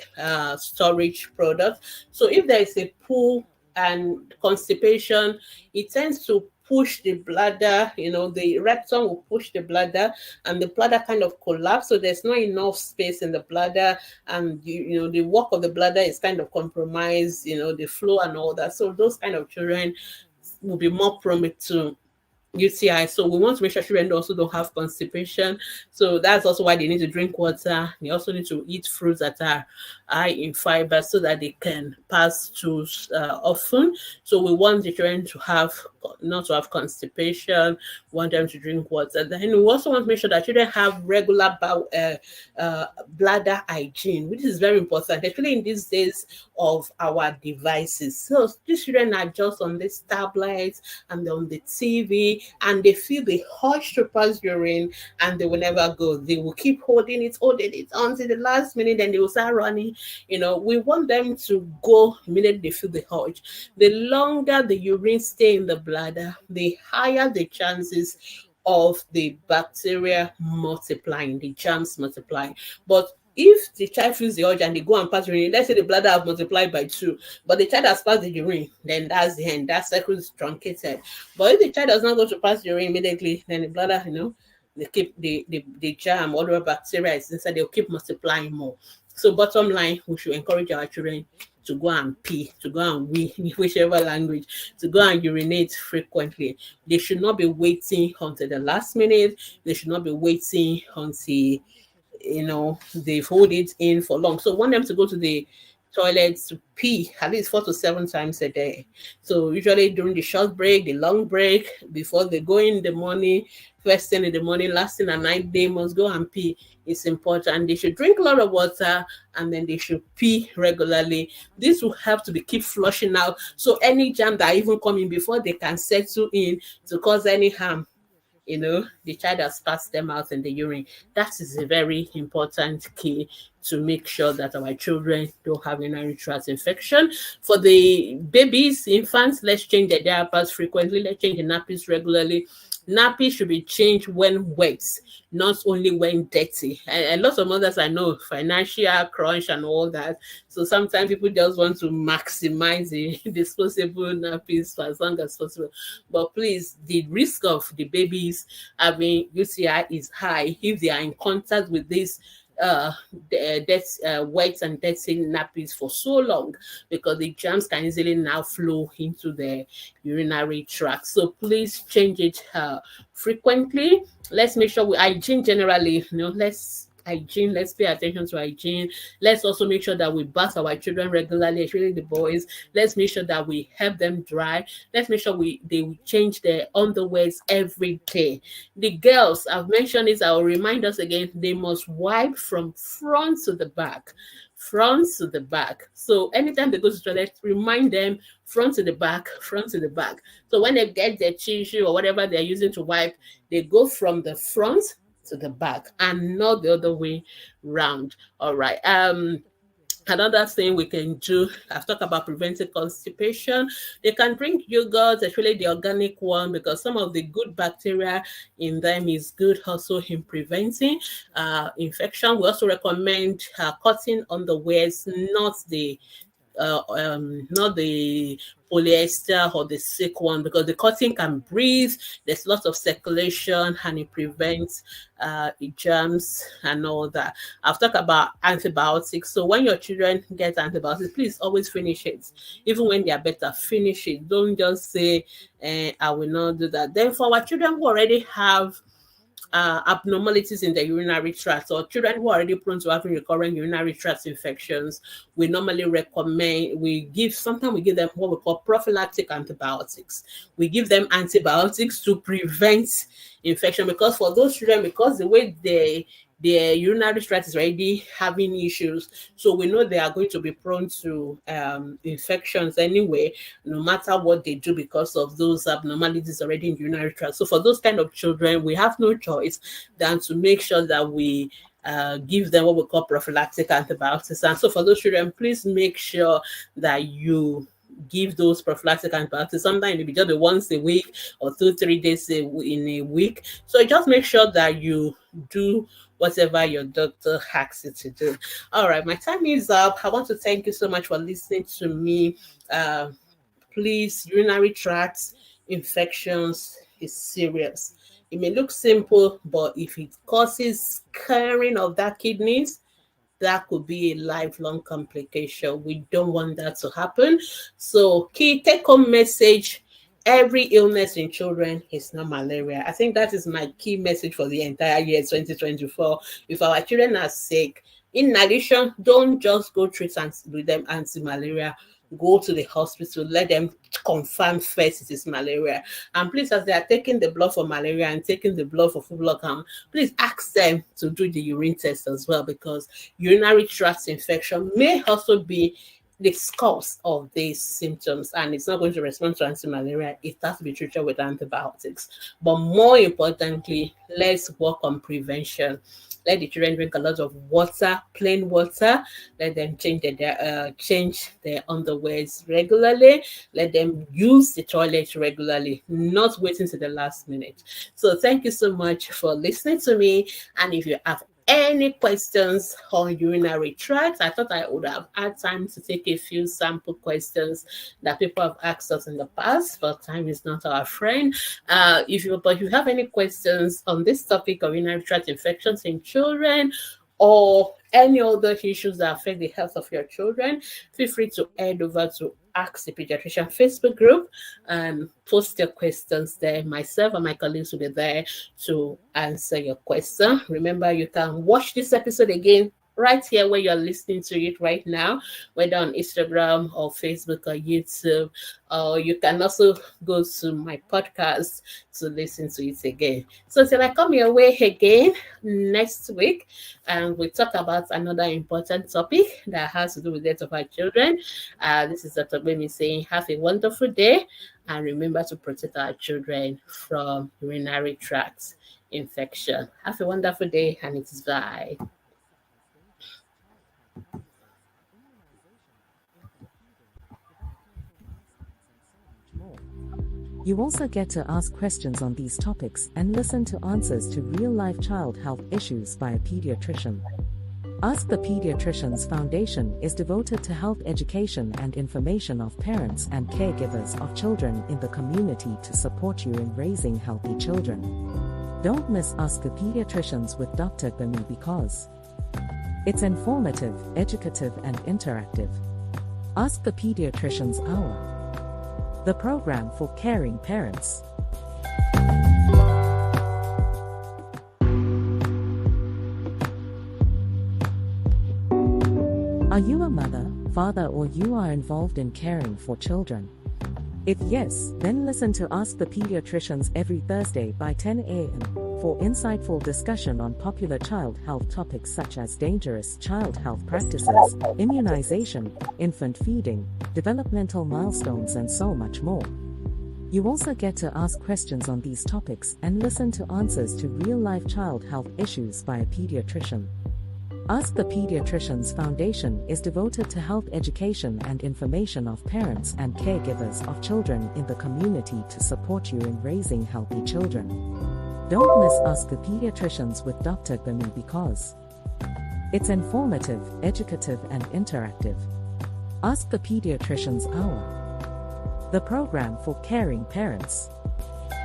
storage product. So if there is a pull and constipation, it tends to push the bladder, the rectum will push the bladder and the bladder kind of collapse. So there's not enough space in the bladder and the work of the bladder is kind of compromised, the flow and all that. So those kind of children will be more prone to UTI. So we want to make sure children also don't have constipation. So that's also why they need to drink water. They also need to eat fruits that are high in fiber so that they can pass through often. So we want the children to not to have constipation, want them to drink water. Then we also want to make sure that children have regular bladder hygiene, which is very important, especially in these days of our devices. So these children are just on this tablets and on the TV, and they feel the urge to pass urine and they will never go. They will keep holding it until the last minute, then they will start running. We want them to go immediately they feel the urge. The longer the urine stay in the bladder, the higher the chances of the bacteria multiplying, the germs multiplying. But if the child feels the urge and they go and pass urine, let's say the bladder have multiplied by 2, but the child has passed the urine, then that's the end. That cycle is truncated. But if the child does not go to pass urine immediately, then the bladder, they keep the germ, all the bacteria is inside, they'll keep multiplying more. So bottom line, we should encourage our children to go and pee, to go and wee, in whichever language, to go and urinate frequently. They should not be waiting until the last minute. They should not be waiting until they hold it in for long. So want them to go to the toilet to pee at least 4 to 7 times a day. So usually during the short break, the long break, before they go in the morning, first thing in the morning, last thing at night, they must go and pee. It's important. They should drink a lot of water and then they should pee regularly. This will help to keep flushing out. So any germ that even come in before they can settle in to cause any harm, the child has passed them out in the urine. That is a very important key to make sure that our children don't have urinary tract infection. For the babies, infants, let's change the diapers frequently. Let's change the nappies regularly. Nappy should be changed when wet, not only when dirty. A lot of mothers I know, financial crunch and all that. So sometimes people just want to maximize the disposable nappies for as long as possible. But please, the risk of the babies having UTI is high if they are in contact with this wet and dirty nappies for so long, because the germs can easily now flow into the urinary tract. So please change it frequently. Let's make sure we hygiene generally. Let's pay attention to hygiene. Let's also make sure that we bath our children regularly, especially the boys. Let's make sure that we help them dry. Let's make sure they change their underwears every day. The girls, I've mentioned this, I'll remind us again, they must wipe from front to the back. Front to the back. So anytime they go to the toilet, remind them front to the back, front to the back. So when they get their tissue or whatever they're using to wipe, they go from the front to the back and not the other way round. All right. Another thing we can do, I've talked about preventing constipation. They can drink yogurt, especially the organic one, because some of the good bacteria in them is good also in preventing infection. We also recommend cotton underwears, not the polyester or the silk one, because the cotton can breathe. There's lots of circulation and it prevents germs and all that. I've talked about antibiotics. So when your children get antibiotics, please always finish it. Even when they are better, finish it. Don't just say, I will not do that. Then for our children who already have abnormalities in the urinary tract, or children who are already prone to having recurrent urinary tract infections, we normally recommend, sometimes we give them what we call prophylactic antibiotics. We give them antibiotics to prevent infection, because for those children, because the way their urinary tract is already having issues, so we know they are going to be prone to infections anyway, no matter what they do, because of those abnormalities already in the urinary tract. So for those kind of children, we have no choice than to make sure that we give them what we call prophylactic antibiotics. And so for those children, please make sure that you give those prophylactic antibiotics. Sometimes it may be just once a week or 2-3 days in a week. So just make sure that you do whatever your doctor asks you to do. All right, my time is up. I want to thank you so much for listening to me. Please, urinary tract infections is serious. It may look simple, but if it causes scarring of that kidneys, that could be a lifelong complication. We don't want that to happen. So key take-home message: every illness in children is not malaria. I think that is my key message for the entire year 2024. If our children are sick, in addition, don't just go treat with them anti-malaria. Go to the hospital, let them confirm first it is malaria. And please, as they are taking the blood for malaria and taking the blood for foot blood, please ask them to do the urine test as well, because urinary tract infection may also be the cause of these symptoms, and it's not going to respond to anti-malaria. It has to be treated with antibiotics. But more importantly, let's work on prevention. Let the children drink a lot of water, plain water. Let them change their underwears regularly. Let them use the toilet regularly, not waiting to the last minute. So thank you so much for listening to me. And if you have any questions on urinary tract, I thought I would have had time to take a few sample questions that people have asked us in the past, but time is not our friend. If you have any questions on this topic of urinary tract infections in children, or any other issues that affect the health of your children, feel free to head over to Ask the Pediatrician Facebook group and post your questions there. Myself and my colleagues will be there to answer your question. Remember, you can watch this episode again right here where you're listening to it right now, whether on Instagram or Facebook or YouTube. You can also go to my podcast to listen to it again. So till I come your way again next week, and we talk about another important topic that has to do with the death of our children. This is Dr. Gbemi saying, have a wonderful day, and remember to protect our children from urinary tract infection. Have a wonderful day, and it is bye. You also get to ask questions on these topics and listen to answers to real-life child health issues by a pediatrician. Ask the Pediatricians Foundation is devoted to health education and information of parents and caregivers of children in the community to support you in raising healthy children. Don't miss Ask the Pediatricians with Dr. Gbemi, because it's informative, educative, and interactive. Ask the Pediatricians Hour, the program for caring parents. Are you a mother, father, or you are involved in caring for children? If yes, then listen to Ask the Pediatricians every Thursday by 10 a.m. for insightful discussion on popular child health topics such as dangerous child health practices, immunization, infant feeding, developmental milestones, and so much more. You also get to ask questions on these topics and listen to answers to real-life child health issues by a pediatrician. Ask the Pediatricians Foundation is devoted to health education and information of parents and caregivers of children in the community to support you in raising healthy children. Don't miss Ask the Pediatricians with Dr. Gbemi, because it's informative, educative, and interactive. Ask the Pediatricians Hour, the program for caring parents.